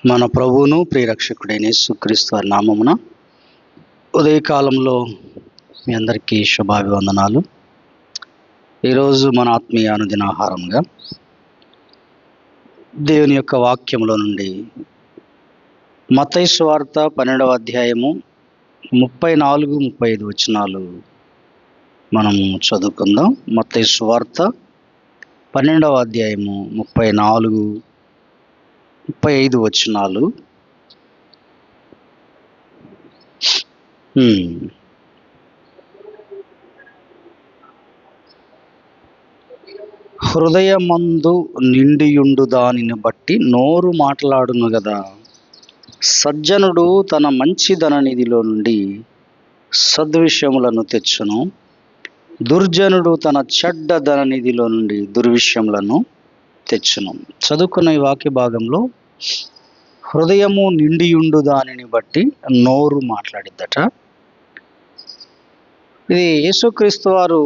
మన ప్రభువును ప్రియరక్షకుడైన యేసుక్రీస్తు వారి నామమున ఉదయకాలంలో మీ అందరికీ శుభాభివందనాలు. ఈరోజు మన ఆత్మీయ అనుదిన ఆహారంగా దేవుని యొక్క వాక్యంలో నుండి మత్తయి సువార్త 12వ అధ్యాయము 34-35 వచనాలు మనము చదువుకుందాం. మత్తయి సువార్త 12వ అధ్యాయము 34-35 వచనాలు. హృదయమందు నిండియుండు దానిని బట్టి నోరు మాట్లాడును గదా. సజ్జనుడు తన మంచి ధననిధిలో నుండి సద్విషయములను తెచ్చును, దుర్జనుడు తన చెడ్డ ధననిధిలో నుండి దుర్విషయములను తెచ్చును. చదువుకున్న ఈ వాక్య భాగంలో హృదయము నిండియుండు దానిని బట్టి నోరు మాట్లాడిద్దట. ఇది యేసుక్రీస్తు వారు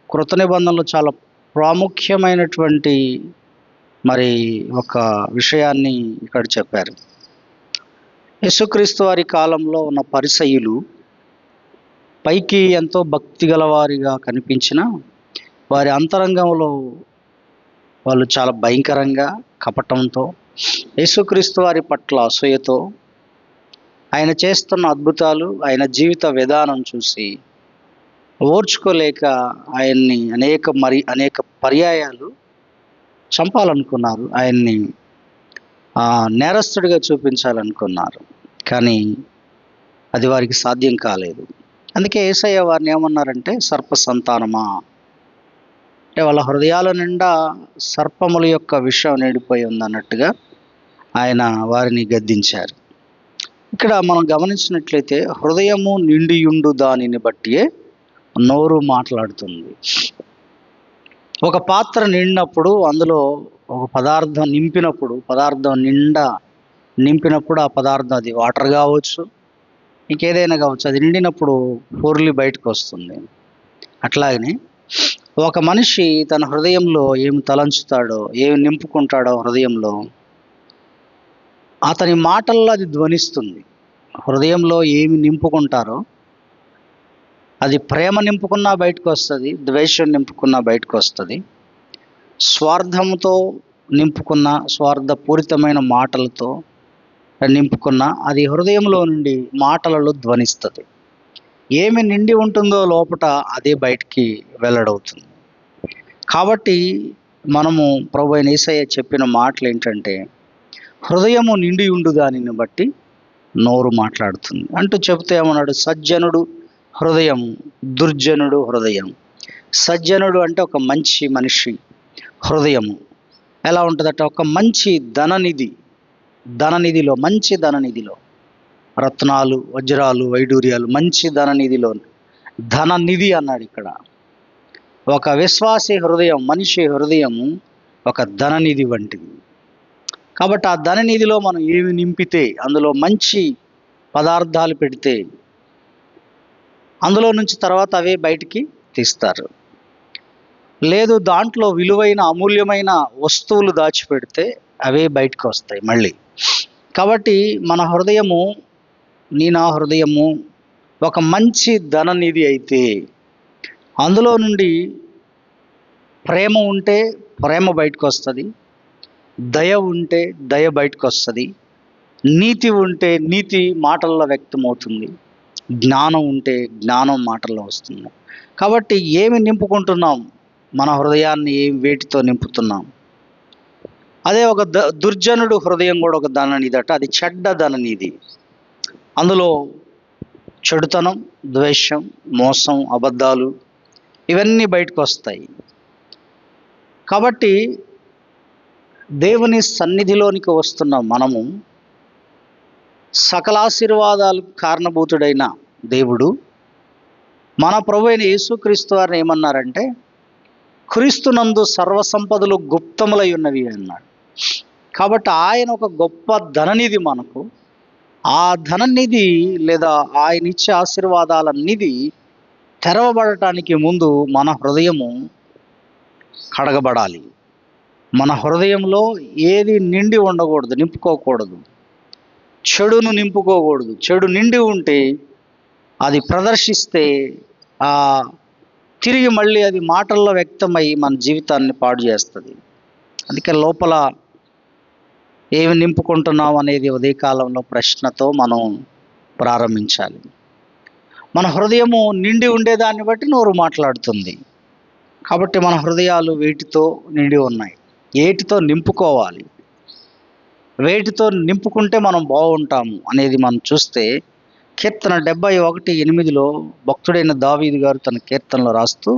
కృత నిబంధనలో చాలా ప్రాముఖ్యమైనటువంటి ఒక విషయాన్ని ఇక్కడ చెప్పారు. యేసుక్రీస్తు వారి కాలంలో ఉన్న పరిసయ్యులు పైకి ఎంతో భక్తి గలవారిగా కనిపించినా వారి అంతరంగంలో వాళ్ళు చాలా భయంకరంగా కపటంతో, యేసుక్రీస్తు వారి పట్ల అసూయతో, ఆయన చేస్తున్న అద్భుతాలు, ఆయన జీవిత విధానం చూసి ఓర్చుకోలేక ఆయన్ని అనేక పర్యాయాలు చంపాలనుకున్నారు. ఆయన్ని నేరస్తుడిగా చూపించాలనుకున్నారు. కానీ అది వారికి సాధ్యం కాలేదు. అందుకే యేసయ్య వారిని ఏమన్నారంటే, సర్ప సంతానమా, అంటే వాళ్ళ హృదయాల నిండా సర్పముల యొక్క విషం నిండిపోయి ఉందన్నట్టుగా ఆయన వారిని గద్దించారు. ఇక్కడ మనం గమనించినట్లయితే హృదయము నిండియుండు దానిని బట్టియే నోరు మాట్లాడుతుంది. ఒక పాత్ర నిండినప్పుడు, అందులో ఒక పదార్థం నింపినప్పుడు ఆ పదార్థం అది వాటర్ కావచ్చు, ఇంకేదైనా కావచ్చు, అది నిండినప్పుడు పొర్లి బయటకు వస్తుంది. అట్లాగనే ఒక మనిషి తన హృదయంలో ఏమి తలంచుతాడో, ఏమి నింపుకుంటాడో హృదయంలో, అతని మాటల్లో అది ధ్వనిస్తుంది. హృదయంలో ఏమి నింపుకుంటారో అది ప్రేమ నింపుకున్నా బయటకు వస్తుంది, ద్వేషం నింపుకున్నా బయటకు వస్తుంది, స్వార్థంతో నింపుకున్న, స్వార్థపూరితమైన మాటలతో నింపుకున్న అది హృదయంలో నుండి మాటలలో ధ్వనిస్తుంది. ఏమి నిండి ఉంటుందో లోపట అదే బయటికి వెల్లడవుతుంది. కాబట్టి మనము ప్రభు అయిన యేసయ్య చెప్పిన మాటలు ఏంటంటే, హృదయము నిండి ఉండు దానిని బట్టి నోరు మాట్లాడుతుంది అంటూ చెబుతే ఏమన్నాడు, సజ్జనుడు హృదయం, దుర్జనుడు హృదయం. సజ్జనుడు అంటే ఒక మంచి మనిషి హృదయము ఎలా ఉంటుందట, ఒక మంచి ధననిధిలో మంచి ధననిధిలో రత్నాలు, వజ్రాలు, వైడూర్యాలు, మంచి ధననిధిలో, ధననిధి అన్నాడు ఇక్కడ. ఒక విశ్వాసి హృదయం, మనిషి హృదయము ఒక ధననిధి వంటిది. కాబట్టి ఆ ధననిధిలో మనం ఏమి నింపితే, అందులో మంచి పదార్థాలు పెడితే అందులో నుంచి తర్వాత అవే బయటికి తీస్తారు. లేదు, దాంట్లో విలువైన అమూల్యమైన వస్తువులు దాచిపెడితే అవే బయటకు వస్తాయి మళ్ళీ. కాబట్టి మన హృదయము, నా హృదయము ఒక మంచి ధననిధి అయితే, అందులో నుండి ప్రేమ ఉంటే ప్రేమ బయటకు వస్తుంది, దయ ఉంటే దయ బయటకు వస్తుంది, నీతి ఉంటే నీతి మాటల్లో వ్యక్తమవుతుంది, జ్ఞానం ఉంటే జ్ఞానం మాటల్లో వస్తుంది. కాబట్టి ఏమి నింపుకుంటున్నాం, మన హృదయాన్ని వేటితో నింపుతున్నాం. అదే ఒక దుర్జనుడు హృదయం కూడా ఒక ధననిధి, అది చెడ్డ ధననిధి. అందులో చెడుతనం, ద్వేషం, మోసం, అబద్ధాలు ఇవన్నీ బయటకు వస్తాయి. కాబట్టి దేవుని సన్నిధిలోనికి వస్తున్న మనము, సకల ఆశీర్వాదాలకు కారణభూతుడైన దేవుడు మన ప్రభు అయిన యేసుక్రీస్తు వారిని ఏమన్నారంటే, క్రీస్తునందు సర్వసంపదలు గుప్తములై ఉన్నవి అన్నాడు. కాబట్టి ఆయన ఒక గొప్ప ధననిధి మనకు. ఆ ధననిధి లేదా ఆయన ఇచ్చే ఆశీర్వాదాల నిధి తెరవబడటానికి ముందు మన హృదయము కడగబడాలి. మన హృదయంలో ఏది నిండి ఉండకూడదు, నింపుకోకూడదు. చెడును నింపుకోకూడదు. చెడు నిండి ఉంటే అది ప్రదర్శిస్తే ఆ తిరిగి మళ్ళీ అది మాటల్లో వ్యక్తమై మన జీవితాన్ని పాడు చేస్తుంది. అందుకే లోపల ఏమి నింపుకుంటున్నాం అనేది ఉదయకాలంలో ప్రశ్నతో మనం ప్రారంభించాలి. మన హృదయము నిండి ఉండేదాన్ని బట్టి నోరు మాట్లాడుతుంది. కాబట్టి మన హృదయాలు వేటితో నిండి ఉన్నాయి, ఏటితో నింపుకోవాలి, వేటితో నింపుకుంటే మనం బాగుంటాము అనేది మనం చూస్తే కీర్తన 71:8 భక్తుడైన దావీదు గారు తన కీర్తనలో రాస్తూ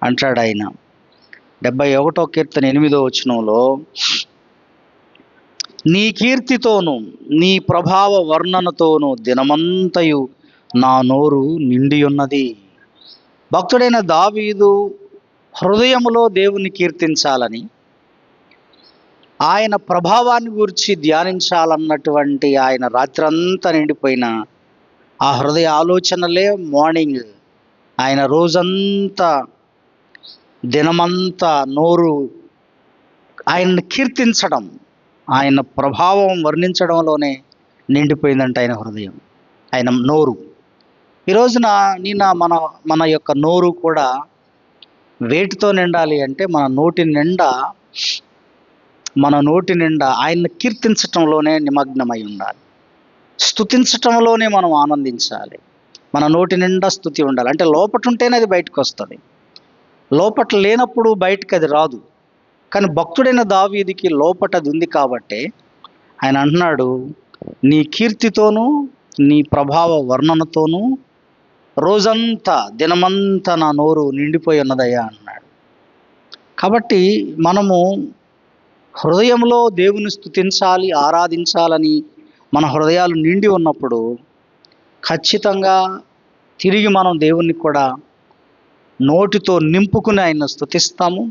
అంటాడు. ఆయన 71 కీర్తన 8 నీ కీర్తితోనూ నీ ప్రభావ వర్ణనతోనూ దినమంతయు నా నోరు నిండి ఉన్నది. భక్తుడైన దావీదు హృదయములో దేవుని కీర్తించాలని, ఆయన ప్రభావాన్ని గురించి ధ్యానించాలన్నటువంటి ఆయన రాత్రంతా నిండిపోయిన ఆ హృదయ ఆలోచనలే మార్నింగ్ ఆయన రోజంతా దినమంతా నోరు ఆయన్ని కీర్తించడం, ఆయన ప్రభావం వర్ణించడంలోనే నిండిపోయిందంట ఆయన హృదయం, ఆయన నోరు. ఈ రోజున మన యొక్క నోరు కూడా వేటితో నిండాలి అంటే మన నోటి నిండా ఆయన్ని కీర్తించటంలోనే నిమగ్నమై ఉండాలి. స్తుతించటంలోనే మనం ఆనందించాలి. మన నోటి నిండా స్తుతి ఉండాలి. అంటే లోపట ఉంటేనే అది బయటకు వస్తుంది, లోపట లేనప్పుడు బయటకు అది రాదు. కానీ భక్తుడైన దావీదుకి లోపట అది ఉంది కాబట్టి ఆయన అంటున్నాడు, నీ కీర్తితోనూ నీ ప్రభావ వర్ణనతోనూ రోజంతా దినమంతా నా నోరు నిండిపోయి ఉన్నదయ్యా అన్నాడు. కాబట్టి మనము హృదయంలో దేవుని స్తుతించాలి, ఆరాధించాలని మన హృదయాలు నిండి ఉన్నప్పుడు ఖచ్చితంగా తిరిగి మనం దేవుణ్ణి కూడా నోటితో నింపుకుని ఆయన స్తుతిస్తాము,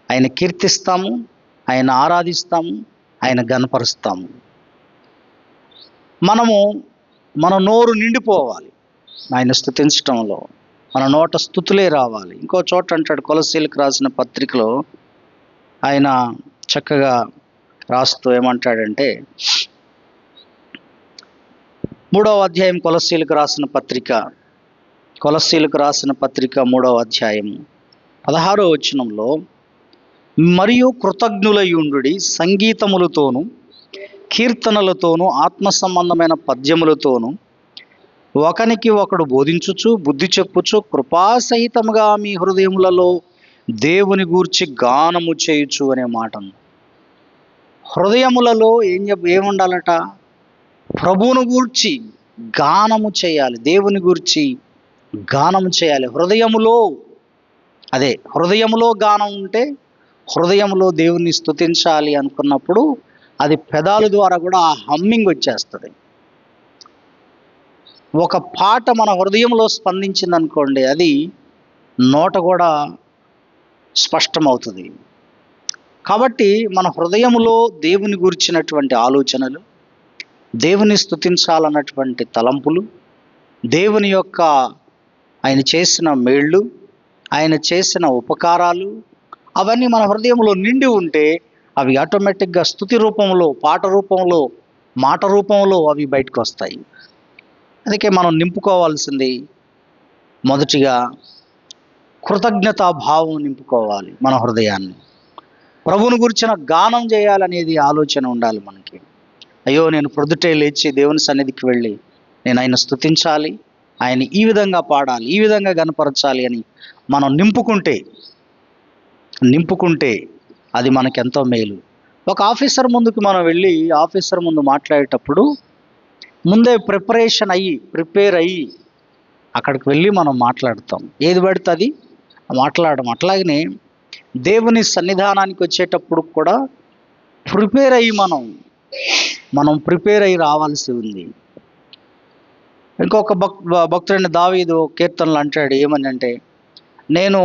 ఆయన కీర్తిస్తాము, ఆయన ఆరాధిస్తాము, ఆయన ఘనపరుస్తాము. మన నోరు నిండిపోవాలి ఆయన స్తుతించటంలో, మన నోట స్తుతులే రావాలి. ఇంకో చోట అంటాడు, కొలస్సీలకు రాసిన పత్రికలో ఆయన చక్కగా రాస్తూ ఏమంటాడంటే 3వ అధ్యాయం కొలస్సీలకు రాసిన పత్రిక 3వ అధ్యాయం 16వ వచనంలో, మరియు కృతజ్ఞులయుండుడి, సంగీతములతోనూ కీర్తనలతోనూ ఆత్మ సంబంధమైన పద్యములతోనూ ఒకనికి ఒకడు బోధించుచు బుద్ధి చెప్పుచు కృపాసహితముగా మీ హృదయములలో దేవుని గూర్చి గానము చేయుచు అనే మాట. హృదయములలో ఏముండాలట? ప్రభువును గూర్చి గానము చేయాలి, దేవుని గూర్చి గానము చేయాలి. హృదయములో గానం ఉంటే, హృదయంలో దేవుని స్తుతించాలి అనుకున్నప్పుడు అది పెదాల ద్వారా కూడా ఆ హమ్మింగ్ వచ్చేస్తుంది. ఒక పాట మన హృదయంలో స్పందించింది అనుకోండి, అది నోట కూడా స్పష్టమవుతుంది. కాబట్టి మన హృదయంలో దేవుని గురించినటువంటి ఆలోచనలు, దేవుని స్తుతించాలన్నటువంటి తలంపులు, దేవుని యొక్క ఆయన చేసిన మేళ్ళు, ఆయన చేసిన ఉపకారాలు, అవన్నీ మన హృదయంలో నిండి ఉంటే అవి ఆటోమేటిక్గా స్తుతి రూపంలో, పాట రూపంలో, మాట రూపంలో అవి బయటకు వస్తాయి. అందుకే మనం నింపుకోవాల్సింది మొదటిగా కృతజ్ఞతాభావం నింపుకోవాలి మన హృదయాన్ని. ప్రభువుని గురించిన గానం చేయాలనేది ఆలోచన ఉండాలి మనకి. అయ్యో, నేను ప్రొద్దుటే లేచి దేవుని సన్నిధికి వెళ్ళి నేను ఆయన స్తుతించాలి, ఆయన ఈ విధంగా పాడాలి, ఈ విధంగా గనపరచాలి అని మనం నింపుకుంటే అది మనకెంతో మేలు. ఒక ఆఫీసర్ ముందుకు మనం వెళ్ళి ఆఫీసర్ ముందు మాట్లాడేటప్పుడు ముందే ప్రిపేర్ అయ్యి అక్కడికి వెళ్ళి మనం మాట్లాడతాం, ఏది పడితే అది మాట్లాడడం. అట్లాగనే దేవుని సన్నిధానానికి వచ్చేటప్పుడు కూడా మనం ప్రిపేర్ అయ్యి రావాల్సి ఉంది. ఇంకొక భక్తుడైన దావీదు కీర్తనలు అంటాడు, ఏమని అంటే, నేను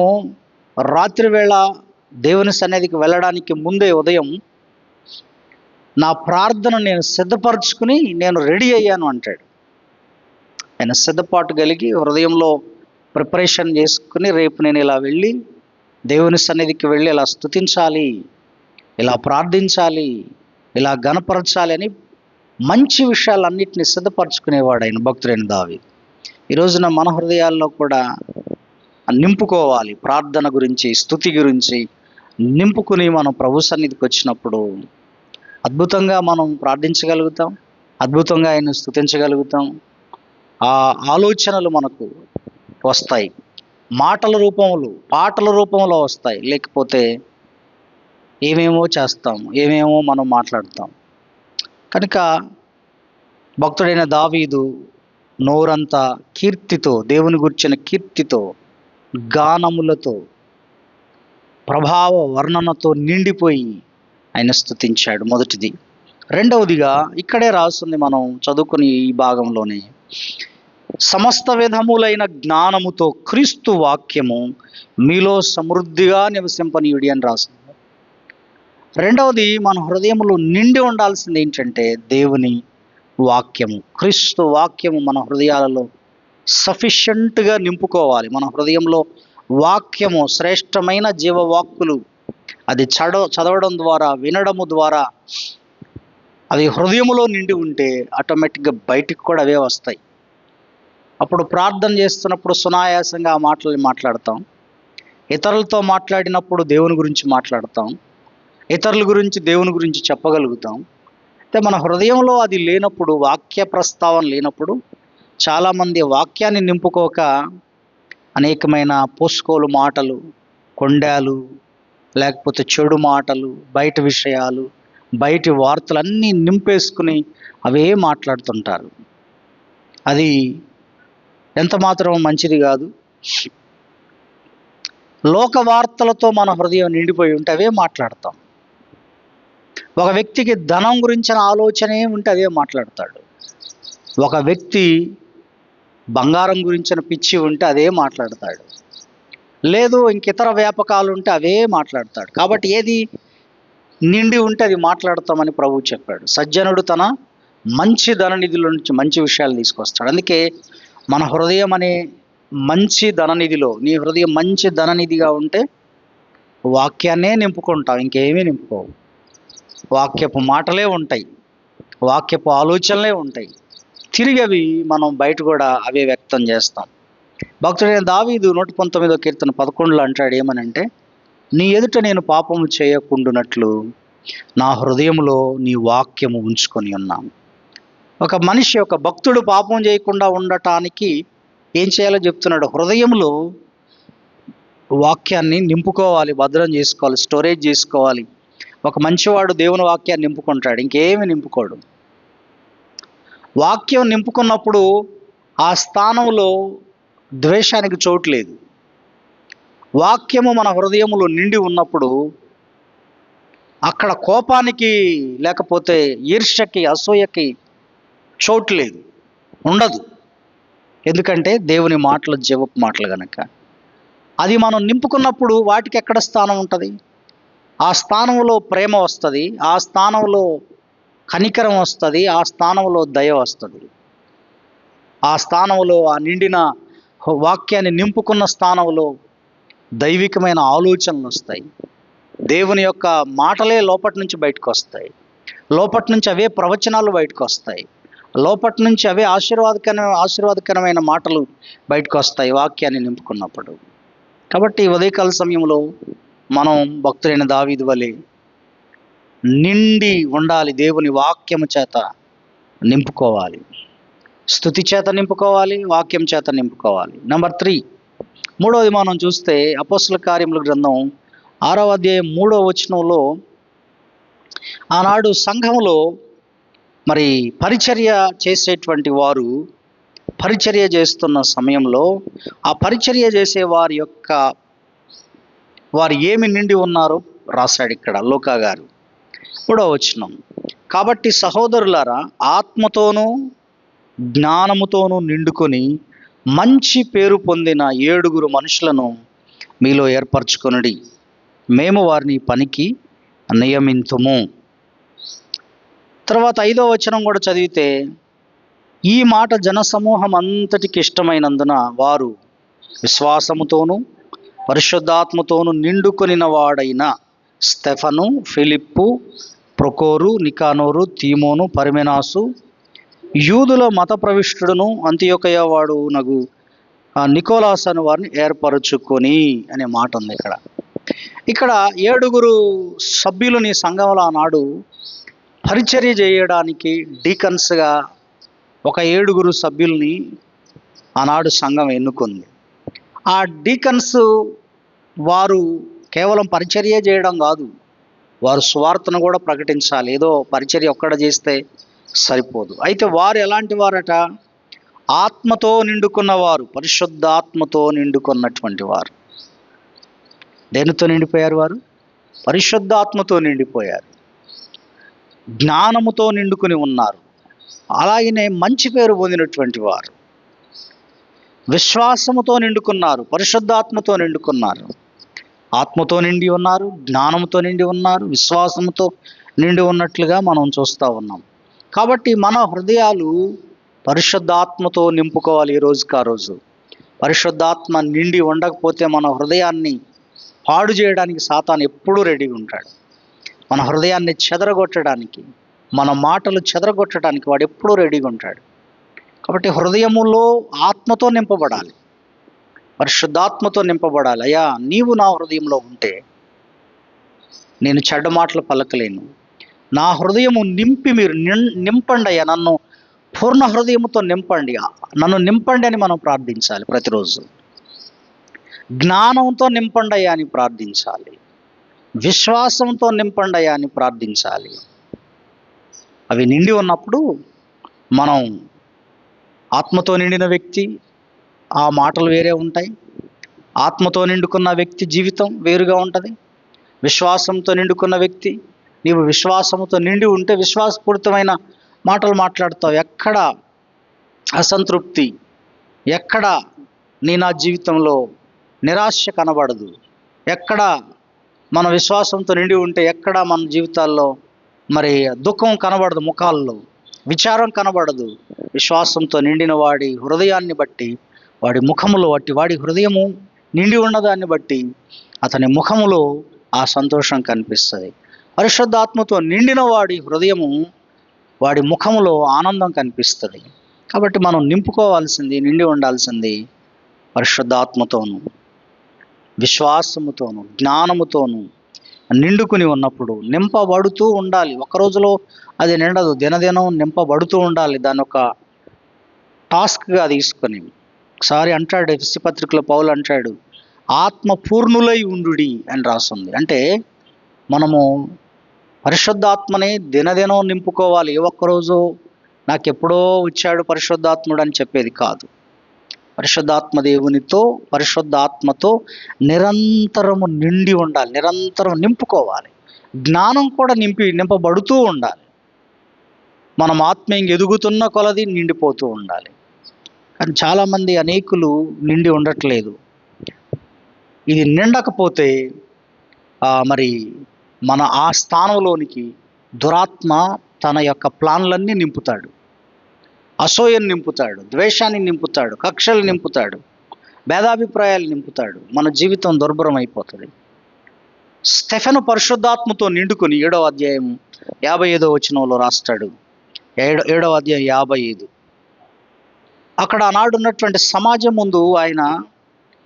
రాత్రి వేళ దేవుని సన్నిధికి వెళ్ళడానికి ముందే ఉదయం నా ప్రార్థన నేను సిద్ధపరచుకుని నేను రెడీ అయ్యాను అంటాడు. ఆయన సిద్ధపాటు కలిగి హృదయంలో ప్రిపరేషన్ చేసుకుని, రేపు నేను ఇలా వెళ్ళి దేవుని సన్నిధికి వెళ్ళి ఇలా స్తుతించాలి, ఇలా ప్రార్థించాలి, ఇలా ఘనపరచాలి అని మంచి విషయాలన్నింటినీ సిద్ధపరచుకునేవాడు ఆయన భక్తుడైన దావీదు. ఈ రోజున మన హృదయాల్లో కూడా నింపుకోవాలి. ప్రార్థన గురించి, స్తుతి గురించి నింపుకుని మనం ప్రభు సన్నిధికి వచ్చినప్పుడు అద్భుతంగా మనం ప్రార్థించగలుగుతాం, అద్భుతంగా ఆయన స్తుతించగలుగుతాం. ఆ ఆలోచనలు మనకు వస్తాయి, పాటల రూపంలో వస్తాయి. లేకపోతే ఏమేమో చేస్తాం, ఏమేమో మనం మాట్లాడతాం. కనుక భక్తుడైన దావీదు నోరంతా కీర్తితో, దేవుని గురించిన కీర్తితో, గానములతో, ప్రభావ వర్ణనతో నిండిపోయి ఆయన స్తుతించాడు. మొదటిది. రెండవదిగా ఇక్కడే రాస్తుంది, మనం చదువుకుని ఈ భాగంలోనే, సమస్త విధములైన జ్ఞానముతో క్రీస్తు వాక్యము మీలో సమృద్ధిగా నివసింపనీయుడి అని రాస్తుంది. రెండవది, మన హృదయంలో నిండి ఉండాల్సింది ఏంటంటే దేవుని వాక్యము. క్రీస్తు వాక్యము మన హృదయాలలో సఫిషియెంట్గా నింపుకోవాలి. మన హృదయంలో వాక్యము, శ్రేష్టమైన జీవవాక్కులు, అది చదవడం ద్వారా, వినడము ద్వారా అవి హృదయములో నిండి ఉంటే ఆటోమేటిక్గా బయటికి కూడా అవే వస్తాయి. అప్పుడు ప్రార్థన చేస్తున్నప్పుడు సునాయాసంగా ఆ మాటలు మాట్లాడతాం, ఇతరులతో మాట్లాడినప్పుడు దేవుని గురించి మాట్లాడతాం, ఇతరుల గురించి దేవుని గురించి చెప్పగలుగుతాం. అయితే మన హృదయంలో అది లేనప్పుడు, వాక్య ప్రస్తావన లేనప్పుడు చాలామంది వాక్యాన్ని నింపుకోక అనేకమైన పోసుకోలు మాటలు, కొండాలు, లేకపోతే చెడు మాటలు, బయట విషయాలు, బయటి వార్తలు అన్నీ నింపేసుకుని అవే మాట్లాడుతుంటారు. అది ఎంత మాత్రం మంచిది కాదు. లోక వార్తలతో మన హృదయం నిండిపోయి ఉంటే అవే మాట్లాడతాం. ఒక వ్యక్తికి ధనం గురించిన ఆలోచనే ఉంటే అదే మాట్లాడతాడు. ఒక వ్యక్తి బంగారం గురించిన పిచ్చి ఉంటే అదే మాట్లాడతాడు. లేదు ఇంకితర వ్యాపకాలు ఉంటే అవే మాట్లాడతాడు. కాబట్టి ఏది నిండి ఉంటే అది మాట్లాడతామని ప్రభువు చెప్పాడు. సజ్జనుడు తన మంచి ధననిధిలో నుంచి మంచి విషయాలు తీసుకొస్తాడు. అందుకే మన హృదయం అనే మంచి ధననిధిలో, నీ హృదయం మంచి ధననిధిగా ఉంటే వాక్యాన్నే నింపుకుంటావు, ఇంకేమీ నింపుకోవు. వాక్యపు మాటలే ఉంటాయి, వాక్యపు ఆలోచనలే ఉంటాయి. తిరిగి అవి మనం బయట కూడా అవే వ్యక్తం చేస్తాం. భక్తుడైన దావీదు 119వ కీర్తన 11లో అంటాడు ఏమనంటే, నీ ఎదుట నేను పాపము చేయకుండునట్లు నా హృదయంలో నీ వాక్యము ఉంచుకొని ఉన్నాను. ఒక మనిషి, ఒక భక్తుడు పాపం చేయకుండా ఉండటానికి ఏం చేయాలో చెప్తున్నాడు. హృదయంలో వాక్యాన్ని నింపుకోవాలి, భద్రం చేసుకోవాలి, స్టోరేజ్ చేసుకోవాలి. ఒక మంచివాడు దేవుని వాక్యాన్ని నింపుకుంటాడు, ఇంకేమి నింపుకోడు. వాక్యం నింపుకున్నప్పుడు ఆ స్థానంలో ద్వేషానికి చోటు లేదు. వాక్యము మన హృదయములో నిండి ఉన్నప్పుడు అక్కడ కోపానికి, లేకపోతే ఈర్ష్యకి, అసూయకి చోటు లేదు, ఉండదు. ఎందుకంటే దేవుని మాటలు జీవపు మాటలు కనుక. అది మనం నింపుకున్నప్పుడు వాటికి ఎక్కడ స్థానం ఉంటుంది? ఆ స్థానంలో ప్రేమ వస్తుంది, ఆ స్థానంలో కనికరం వస్తుంది, ఆ స్థానంలో దయ వస్తుంది. ఆ స్థానంలో, ఆ నిండిన వాక్యాన్ని నింపుకున్న స్థానంలో దైవికమైన ఆలోచనలు వస్తాయి. దేవుని యొక్క మాటలే లోపటి నుంచి బయటకు వస్తాయి. లోపటి నుంచి అవే ప్రవచనాలు బయటకు వస్తాయి. లోపటి నుంచి అవే ఆశీర్వాదకరమైన మాటలు బయటకు వస్తాయి వాక్యాన్ని నింపుకున్నప్పుడు. కాబట్టి ఉదయకాల సమయంలో మనం భక్తులైన దావీదు వలె నిండి ఉండాలి. దేవుని వాక్యము చేత నింపుకోవాలి, స్తుతి చేత నింపుకోవాలి, వాక్యం చేత నింపుకోవాలి. నెంబర్ 3, మూడవది మనం చూస్తే అపోస్తల కార్యముల గ్రంథం 6వ అధ్యాయం 3వ వచనంలో, ఆనాడు సంఘములో మరి పరిచర్య చేసేటువంటి వారు పరిచర్య చేస్తున్న సమయంలో ఆ పరిచర్య చేసే వారు ఏమి నిండి ఉన్నారో రాశాడు ఇక్కడ లూకా గారు. 3వ వచనం, కాబట్టి సహోదరులారా, ఆత్మతోనూ జ్ఞానముతోనూ నిండుకొని మంచి పేరు పొందిన 7 మనుషులను మీలో ఏర్పరచుకొనుడి, మేము వారిని పనికి నియమింతుము. తర్వాత 5వ వచనం కూడా చదివితే, ఈ మాట జనసమూహం అంతటికి ఇష్టమైనందున వారు విశ్వాసముతోనూ పరిశుద్ధాత్మతోనూ నిండుకొనిన వాడైన స్తెఫను, ఫిలిప్పు, ప్రొకోరు, నికానోరు, తీమోను, పర్మెనాసు, యూదుల మత ప్రవిష్టుడును అంత్యొకయ వాడు నగు నికోలాస్ అని వారిని ఏర్పరచుకొని అనే మాట ఉంది ఇక్కడ. ఇక్కడ 7 సభ్యులని సంఘంలో ఆనాడు పరిచర్య చేయడానికి డీకన్స్గా ఒక 7 సభ్యుల్ని ఆనాడు సంఘం ఎన్నుకుంది. ఆ డీకన్స్ వారు కేవలం పరిచర్య చేయడం కాదు, వారు సువార్తను కూడా ప్రకటించాలి. ఏదో పరిచర్య ఒక్కడ చేస్తే సరిపోదు. అయితే వారు ఎలాంటి వారట? ఆత్మతో నిండుకున్నవారు, పరిశుద్ధాత్మతో నిండుకున్నటువంటి వారు. దేనితో నిండిపోయారు వారు? పరిశుద్ధాత్మతో నిండిపోయారు, జ్ఞానముతో నిండుకుని ఉన్నారు. అలాగనే మంచి పేరు పొందినటువంటి వారు, విశ్వాసముతో నిండుకున్నారు, పరిశుద్ధాత్మతో నిండుకున్నారు, ఆత్మతో నిండి ఉన్నారు, జ్ఞానంతో నిండి ఉన్నారు, విశ్వాసంతో నిండి ఉన్నట్లుగా మనం చూస్తూ ఉన్నాం. కాబట్టి మన హృదయాలు పరిశుద్ధాత్మతో నింపుకోవాలి. ఈ రోజుకి ఆ రోజు పరిశుద్ధాత్మ నిండి ఉండకపోతే మన హృదయాన్ని పాడు చేయడానికి సాతాను ఎప్పుడూ రెడీగా ఉంటాడు. మన హృదయాన్ని చెదరగొట్టడానికి, మన మాటలు చెదరగొట్టడానికి వాడు ఎప్పుడూ రెడీగా ఉంటాడు. కాబట్టి హృదయములో ఆత్మతో నింపబడాలి, పరిశుద్ధాత్మతో నింపబడాలి. అయ్యా, నీవు నా హృదయంలో ఉంటే నేను చెడ్డ మాటలు పలకలేను. నా హృదయము నింపి మీరు నింపండి అయ్యా, నన్ను పూర్ణ హృదయముతో నింపండి, నన్ను నింపండి అని మనం ప్రార్థించాలి. ప్రతిరోజు జ్ఞానంతో నింపండి అయ్యా అని ప్రార్థించాలి, విశ్వాసంతో నింపండి అయ్యా అని ప్రార్థించాలి. అవి నిండి ఉన్నప్పుడు మనం ఆత్మతో నిండిన వ్యక్తి, ఆ మాటలు వేరే ఉంటాయి. ఆత్మతో నిండుకున్న వ్యక్తి జీవితం వేరుగా ఉంటుంది. విశ్వాసంతో నిండుకున్న వ్యక్తి, నీవు విశ్వాసంతో నిండి ఉంటే విశ్వాసపూరితమైన మాటలు మాట్లాడతావు. ఎక్కడ అసంతృప్తి, ఎక్కడ నా జీవితంలో నిరాశ కనబడదు. ఎక్కడ మన విశ్వాసంతో నిండి ఉంటే ఎక్కడ మన జీవితాల్లో మరి దుఃఖం కనబడదు, ముఖాల్లో విచారం కనబడదు. విశ్వాసంతో నిండిన వాడి హృదయాన్ని బట్టి, వాడి ముఖములో బట్టి, వాడి హృదయము నిండి ఉన్నదాన్ని బట్టి అతని ముఖములో ఆ సంతోషం కనిపిస్తుంది. పరిశుద్ధాత్మతో నిండిన వాడి హృదయము, వాడి ముఖములో ఆనందం కనిపిస్తుంది. కాబట్టి మనం నింపుకోవాల్సింది, నిండి ఉండాల్సింది పరిశుద్ధాత్మతోను, విశ్వాసముతోను, జ్ఞానముతోను నిండుకుని ఉన్నప్పుడు నింపబడుతూ ఉండాలి. ఒక రోజులో అది నిండదు, దినదినం నింపబడుతూ ఉండాలి. దాని ఒక టాస్క్గా తీసుకొని. ఒకసారి అంటాడు ఎఫెసీ పత్రికలో పౌలు అంటాడు, ఆత్మ పూర్ణులై ఉండుడి అని రాస్తుంది. అంటే మనము పరిశుద్ధాత్మని దినదినం నింపుకోవాలి. ఏ ఒక్కరోజు నాకు ఎప్పుడో వచ్చాడు పరిశుద్ధాత్ముడు అని చెప్పేది కాదు. పరిశుద్ధాత్మ దేవునితో, పరిశుద్ధాత్మతో నిరంతరము నిండి ఉండాలి, నిరంతరం నింపుకోవాలి. జ్ఞానం కూడా నింపబడుతూ ఉండాలి. మనం ఆత్మీయంగా ఎదుగుతున్న కొలది నిండిపోతూ ఉండాలి. కానీ చాలామంది అనేకులు నిండి ఉండట్లేదు. ఇది నిండకపోతే మరి మన ఆ స్థానంలోనికి దురాత్మ తన యొక్క ప్లాన్లన్నీ నింపుతాడు. అసూయను నింపుతాడు, ద్వేషాన్ని నింపుతాడు, కక్షలు నింపుతాడు, భేదాభిప్రాయాలు నింపుతాడు. మన జీవితం దుర్భరం అయిపోతుంది. స్టెఫెను పరిశుద్ధాత్మతో నిండుకుని 7వ అధ్యాయం 55వ వచనంలో రాస్తాడు. 7వ అధ్యాయం 55. అక్కడ ఆనాడు ఉన్నటువంటి సమాజం ముందు ఆయన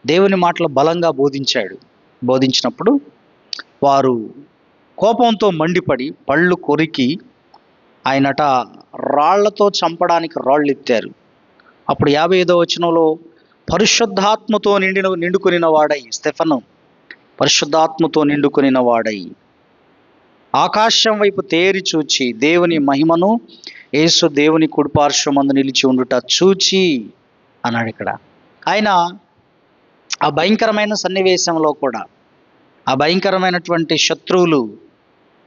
దేవుని మాటలు బలంగా బోధించినప్పుడు వారు కోపంతో మండిపడి పళ్ళు కొరికి ఆయనట రాళ్లతో చంపడానికి రాళ్ళు ఎత్తారు. అప్పుడు 55వ వచనంలో పరిశుద్ధాత్మతో నిండుకునిన వాడై, స్టెఫెను పరిశుద్ధాత్మతో నిండుకునిన వాడై ఆకాశం వైపు తేరి చూచి దేవుని మహిమను, యేసు దేవుని కుడిపార్శ్వమందు నిలిచి ఉండుట చూచి అన్నాడు. ఇక్కడ ఆయన ఆ భయంకరమైన సన్నివేశంలో కూడా, ఆ భయంకరమైనటువంటి శత్రువులు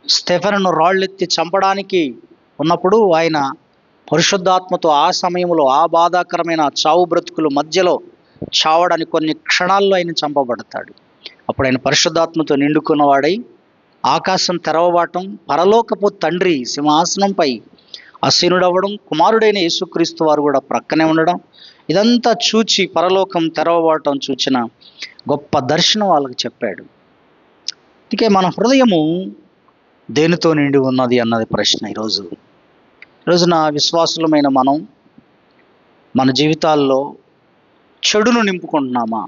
స్టెఫెనును రాళ్ళెత్తి చంపడానికి ఉన్నప్పుడు ఆయన పరిశుద్ధాత్మతో ఆ సమయంలో, ఆ బాధాకరమైన చావు బ్రతుకుల మధ్యలో చావడానికి కొన్ని క్షణాల్లో ఆయన చంపబడతాడు. అప్పుడు ఆయన పరిశుద్ధాత్మతో నిండుకున్నవాడై ఆకాశం తెరవబడటం, పరలోకపు తండ్రి సింహాసనంపై ఆసీనుడవ్వడం, కుమారుడైన యేసుక్రీస్తు వారు కూడా ప్రక్కనే ఉండడం, ఇదంతా చూచి పరలోకం తెరవబడటం చూచిన గొప్ప దర్శనం వాళ్ళకి చెప్పాడు. అందుకే మన హృదయము దేనితో నిండి ఉన్నది అన్నది ప్రశ్న. ఈరోజున విశ్వాసులమైన మనం మన జీవితాల్లో చెడును నింపుకుంటున్నామా?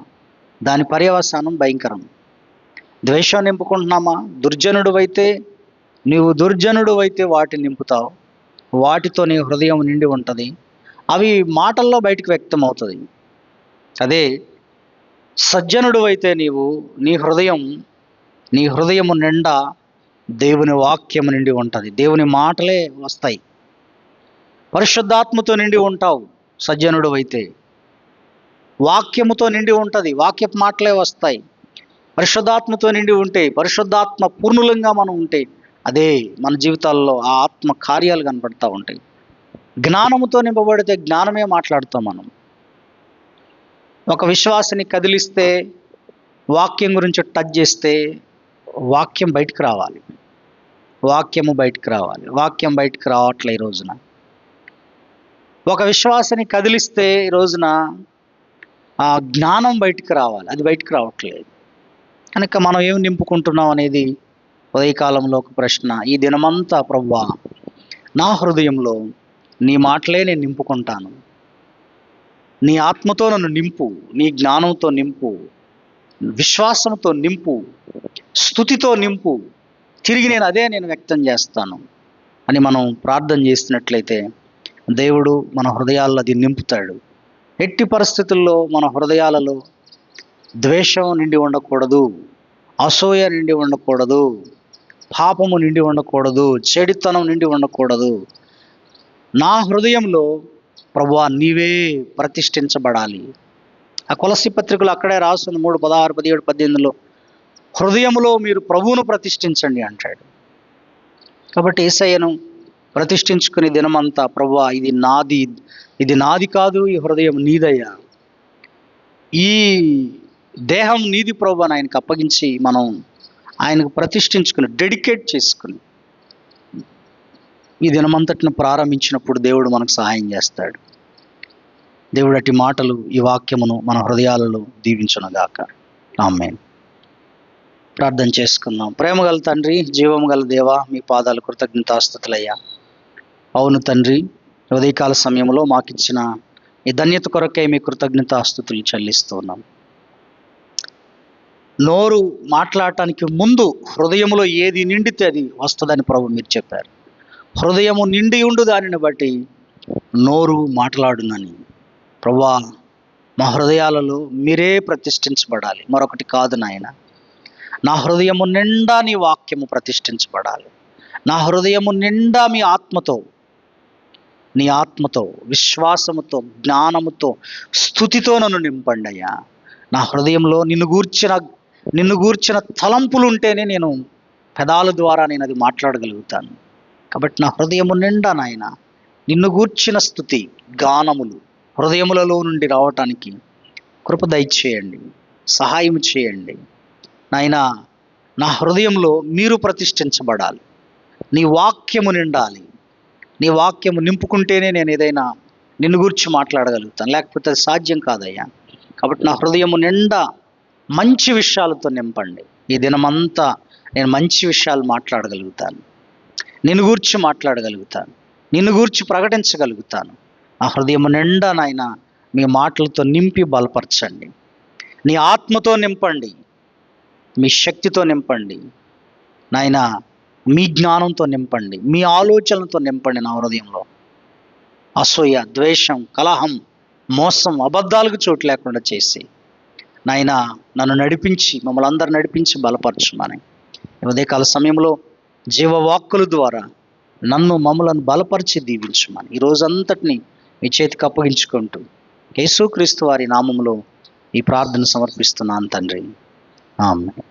దాని పర్యవసానం భయంకరం. ద్వేషం నింపుకుంటున్నామా? నీవు దుర్జనుడు అయితే వాటిని నింపుతావు, వాటితో నీ హృదయం నిండి ఉంటుంది. అవి మాటల్లో బయటకు వ్యక్తం అవుతుంది. అదే సజ్జనుడు అయితే నీ హృదయము నిండా దేవుని వాక్యము నిండి ఉంటుంది, దేవుని మాటలే వస్తాయి. పరిశుద్ధాత్మతో నిండి ఉంటావు సజ్జనుడు అయితే. వాక్యముతో నిండి ఉంటుంది, వాక్యపు మాటలే వస్తాయి. పరిశుద్ధాత్మతో నిండి ఉంటే, పరిశుద్ధాత్మ పూర్ణులంగా మనం ఉంటే, అదే మన జీవితాల్లో ఆ ఆత్మ కార్యాలు కనపడతా ఉంటాయి. జ్ఞానముతో నింపబడితే జ్ఞానమే మాట్లాడుతాం మనం. ఒక విశ్వాసిని కదిలిస్తే, వాక్యం గురించి టచ్ చేస్తే వాక్యం బయటకు రావాలి, వాక్యం బయటకు రావట్లే ఈ రోజున. ఒక విశ్వాసిని కదిలిస్తే ఈ రోజున ఆ జ్ఞానం బయటకు రావాలి, అది బయటకు రావట్లేదు. కనుక మనం ఏమి నింపుకుంటున్నాం అనేది ఉదయకాలంలో ఒక ప్రశ్న. ఈ దినమంతా ప్రభువా, నా హృదయంలో నీ మాటలే నేను నింపుకుంటాను, నీ ఆత్మతో నన్ను నింపు, నీ జ్ఞానంతో నింపు, విశ్వాసంతో నింపు, స్తుతితో నింపు, తిరిగి నేను వ్యక్తం చేస్తాను అని మనం ప్రార్థన చేసినట్లయితే దేవుడు మన హృదయాల్లో అది నింపుతాడు. ఎట్టి పరిస్థితుల్లో మన హృదయాలలో ద్వేషం నిండి ఉండకూడదు, అసూయ నిండి ఉండకూడదు, పాపము నిండి ఉండకూడదు, చెడుతనం నిండి ఉండకూడదు. నా హృదయంలో ప్రభువా నీవే ప్రతిష్ఠించబడాలి. ఆ కొలస్సీ పత్రికలో అక్కడే రాస్తుంది 3:16, 17, 18లో హృదయంలో మీరు ప్రభువును ప్రతిష్ఠించండి అంటాడు. కాబట్టి యేసయ్యను ప్రతిష్ఠించుకునే దినమంతా ప్రభువా ఇది నాది కాదు, ఈ హృదయం నీదయ్యా, ఈ దేహం నీది ప్రభు అని ఆయనకు అప్పగించి మనం ఆయనకు ప్రతిష్ఠించుకుని డెడికేట్ చేసుకుని ఈ దినమంతటిని ప్రారంభించినప్పుడు దేవుడు మనకు సహాయం చేస్తాడు. దేవుడు అట్టి మాటలు, ఈ వాక్యమును మన హృదయాలలో దీవించునుగాక. ఆమేన్. ప్రార్థన చేసుకుందాం. ప్రేమగల తండ్రి, జీవము గల దేవా, మీ పాదాలు కృతజ్ఞతాస్తుతులయ్యా. అవును తండ్రి, ఉదయకాల సమయంలో మాకిచ్చిన ఈ ధన్యత కొరకై మీ కృతజ్ఞతాస్తుతులు చెల్లిస్తున్నాం. నోరు మాట్లాడటానికి ముందు హృదయంలో ఏది నిండితే అది వస్తుందని ప్రభు మీరు చెప్పారు. హృదయము నిండి ఉండు దానిని బట్టి నోరు మాట్లాడునని. ప్రభువా, మా హృదయాలలో మీరే ప్రతిష్ఠించబడాలి, మరొకటి కాదు నాయన. నా హృదయము నిండా నీ వాక్యము ప్రతిష్ఠించబడాలి. నా హృదయము నిండా నీ ఆత్మతో విశ్వాసముతో జ్ఞానముతో స్తుతితో నన్ను నింపండి అయ్యా. నా హృదయంలో నిన్ను గూర్చిన తలంపులు ఉంటేనే నేను పెదాల ద్వారా నేను అది మాట్లాడగలుగుతాను. కాబట్టి నా హృదయము నిండా నాయన నిన్ను గూర్చిన స్తుతి గానములు హృదయములలో నుండి రావటానికి కృప దయచేయండి, సహాయం చేయండి నాయన. నా హృదయంలో మీరు ప్రతిష్ఠించబడాలి, నీ వాక్యము నిండాలి. నీ వాక్యము నింపుకుంటేనే నేను ఏదైనా నిన్ను గురించి మాట్లాడగలుగుతాను, లేకపోతే అది సాధ్యం కాదయ్యా. కాబట్టి నా హృదయము నిండా మంచి విషయాలతో నింపండి. ఈ దినమంతా నేను మంచి విషయాలు మాట్లాడగలుగుతాను, నిన్ను గూర్చి మాట్లాడగలుగుతాను, నిన్ను గూర్చి ప్రకటించగలుగుతాను. నా హృదయము నిండా నాయన మీ మాటలతో నింపి బలపరచండి. నీ ఆత్మతో నింపండి, మీ శక్తితో నింపండి నాయన, మీ జ్ఞానంతో నింపండి, మీ ఆలోచనలతో నింపండి. నా హృదయంలో అసూయ, ద్వేషం, కలహం, మోసం, అబద్ధాలకు చోటు లేకుండా చేసి నాయన నన్ను నడిపించి, మమ్మల్ని అందరూ నడిపించి బలపరచుమని ఉదయకాల సమయంలో జీవవాక్కుల ద్వారా మమ్మలను బలపరిచి దీవించుమని ఈ రోజంతటిని మీ చేతికి అప్పగించుకుంటూ యేసుక్రీస్తు వారి నామములో ఈ ప్రార్థన సమర్పిస్తున్నాను తండ్రి. ఆమేన్.